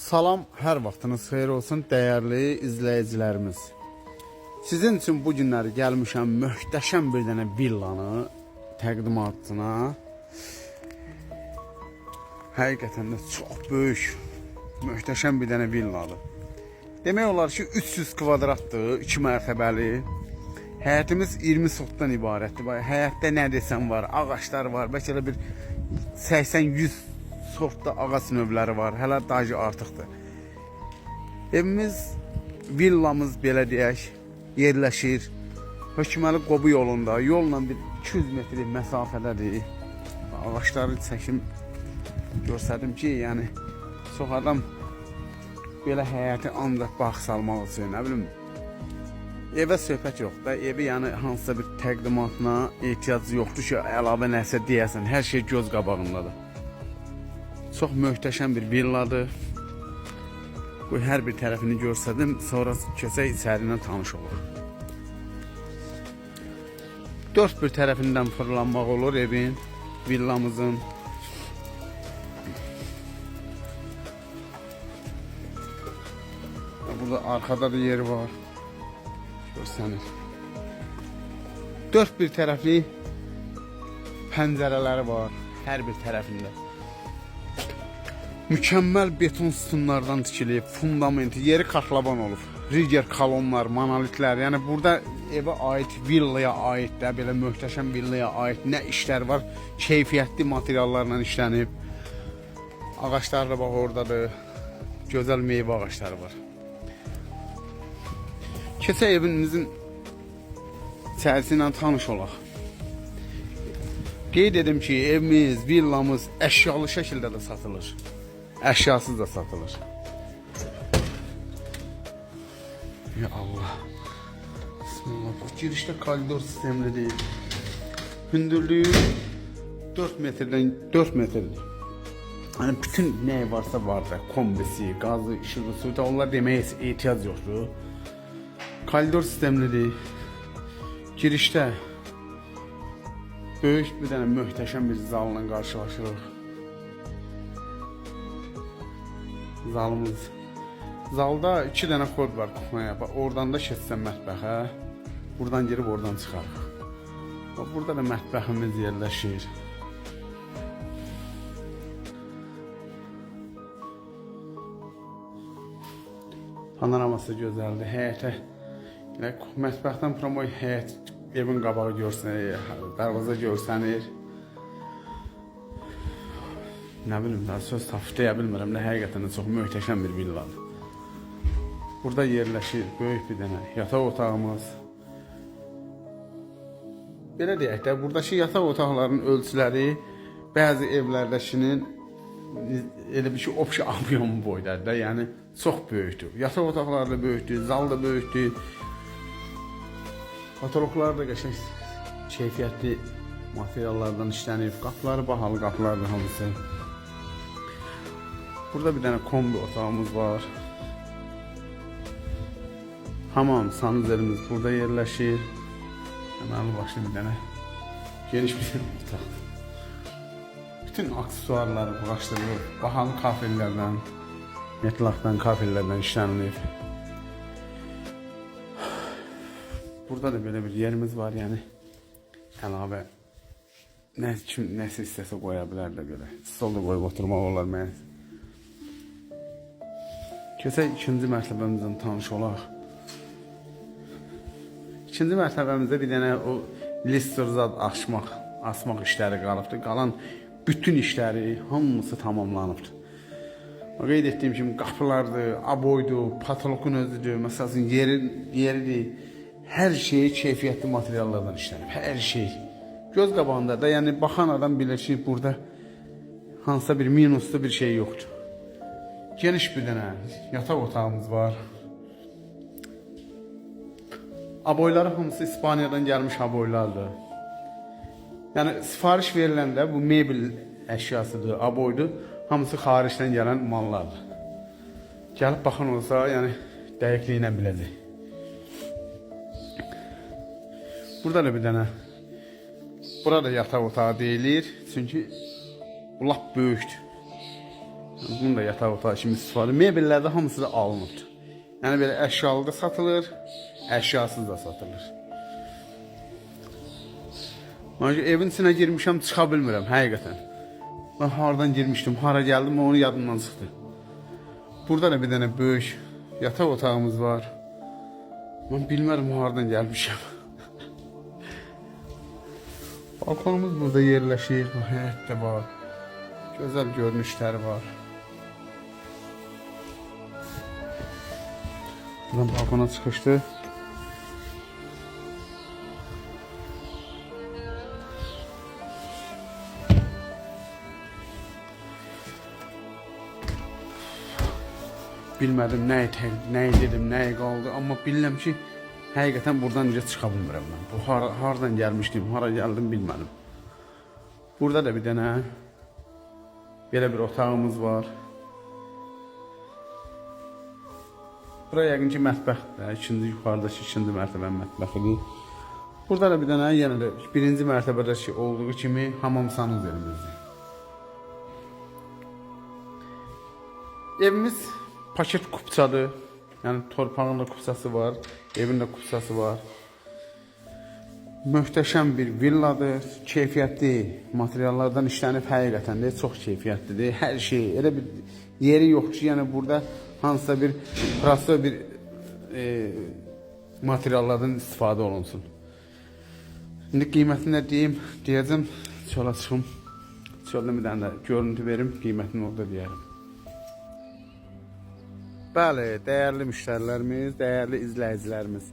Salam, hər vaxtınız xeyir olsun dəyərli izləyicilərimiz. Sizin üçün bu günləri gəlmişəm möhtəşəm bir dənə villanı təqdimatına. Həqiqətən də çox böyük, möhtəşəm bir dənə villadır. Demək olar ki 300 kvadratdır, 2 mərtəbəli. Həyətimiz 20 sotdan ibarətdir. Həyətdə nə desəm var, ağaçlar var, bəlkə də bir 80-100 sortda ağac növləri var, hələ dacı artıqdır. Evimiz, villamız belə deyək, yerləşir. Hökməli Qobu yolunda, yolla bir 200 metrik məsafədədir. Ağaçları çəkim görsədim ki, yəni çox adam belə həyəti ancaq bağ salmaq üçün, nə bilim, evə söhbət yox da, evi yəni hansısa bir təqdimatına ehtiyac yoxdur ki, əlavə nəsə deyəsən, hər şey göz qabağındadır. Çox möhtəşəm bir villadır. Bu hər bir tərəfini görsədim, sonra köçək içərindən tanış olur. Dörd bir tərəfindən fırlanmaq olur evin, villamızın. Burada arkada da yeri var. Görsənir. Dörd bir tərəfli pəncərələri var, hər bir tərəfində. Mükəmməl beton sütunlardan tikilib, fundamenti, yeri kartlaban olub. Riger kolonlar, monolitlər, yəni burada evə aid, villaya aid də, belə möhtəşəm villaya aid nə işlər var, keyfiyyətli materiallarla işlənib. Ağaçlar da bax oradadır, gözəl meyvə ağaçları var. Keçək evimizin içərisi ilə tanış olaq. Qeyd edim ki, evimiz, villamız əşyalı şəkildə də satılır. Əşyasız da satılır. Ya Allah. Bismillah. Bu girişdə koridor sistemlidir. Hündürlüyü 4 metrdən 4 metrdir. Yəni bütün nə varsa vardır. Kombisi, qazı, işığı, suyu, onlar deməyə ehtiyac yoxdur. Koridor sistemlidir. Girişdə böyük bir dənə möhtəşəm bir zalla qarşılaşırıq. Zalımız. Zalda 2 dənə kod var kuxnaya. Oradan da keçsən mətbəxə. Buradan girib oradan çıxarıq. Burada da mətbəximiz yerləşir. Panoraması gözəldir. Həyətə mətbəxdən promoy həyət, evin qabağı görsənir, darvaza görsənir. Nə bilim, daha söz tapış deyə bilmirəm, nə həqiqətən də çox möhtəşəm bir villadır. Burada yerləşir böyük bir dənə yataq otağımız. Belə deyək də, buradakı yataq otaqlarının ölçüləri bəzi evlərdəkinin elə bir ki, opşi abyon boydadır da, yəni çox böyükdür. Yataq otaqları da böyükdür, zal da böyükdür. Patologlar da qəşəng keyfiyyətli materiallardan işlənib, qapıları bahalı qapılardır hamısı. Burada bir dənə kombi otağımız var. Hamam, sanuzelimiz burada yerləşir. Əməli başlı bir dənə geniş bir otaqdır. Bütün aksesuarları bulaşdırılır. Bahalı kafellərdən, metlaqdan, kafellərdən işlənilib. Burada da belə bir yerimiz var, yəni əlavə nəsə istəsə qoya bilər də belə. Stolda qoyub oturmaq olar mənə. Keçək ikinci mərtəbəmizdən tanış olaq. İkinci mərtəbəmizdə bir dənə o listerzad asmaq işləri qalıbdır. Qalan bütün işləri hamısı tamamlanıbdır. Qeyd etdiyim kimi qapılardır, aboydur, patoloqun özüdür, məsələn yeridir. Hər şey keyfiyyətli materiallardan işlənib, hər şey. Göz qabağında da, yəni baxan adam bilir ki, burada hansısa bir minuslu bir şey yoxdur. Geniş bir dənə yataq otağımız var. Aboyları hamısı İspaniyadan gəlmiş aboylardır. Yəni sifariş veriləndə bu mebel əşyasıdır, aboydur. Hamısı xaricdən gələn mallardır. Gəlib baxan olsa, yəni dəqiqliyinə biləcək. Burada da bir dənə, burada yataq otağı deyilir, çünki bu lap böyükdür. Bunun da yataq otağı kimi istifadə. Mebellər də hamısı da alınıbdır. Yəni belə əşyalı da satılır, əşyasız da satılır. Məncə evin içinə girmişəm, çıxa bilmirəm həqiqətən. Ben hardan girmişdim, hara geldim, onu yadımdan çıxdı. Burada da bir dənə böyük yataq otağımız var. Ben bilmirəm hardan gəlmişəm. Balkonumuz burada yerləşir, həyət də var. Gözəl görünüşləri var. Buradan balkona çıxışdı. Bilmədim nəyi dedim, nəyi qaldı. Amma bilirəm ki, həqiqətən buradan necə çıxa bilmirəm mən. Bu hardan gəlmişdim, hara gəldim bilmədim. Burada da bir dənə belə bir otağımız var. Bura yəqin ki mətbəxdir. Yuxarıdakı ikinci mərtəbənin mətbəxidir. Burada da bir dənə yenə də birinci mərtəbədəki olduğu kimi hamam sanuzelimizdir. Evimiz paket kupçadır. Yəni torpağın da kupçası var, evin də kupçası var. Möhtəşəm bir villadır, keyfiyyətli materiallardan işlənib, həqiqətən də çox keyfiyyətlidir. Hər şey, elə bir yeri yox ki, yəni burada hansısa bir prosto bir materiallardan istifadə olunsun. İndi qiymətini də deyəcəm, çölə çıxım. Çöldə bir dənə də görüntü verim, qiymətini orada deyərim. Bəli, dəyərli müştərilərimiz, dəyərli izləyicilərimiz.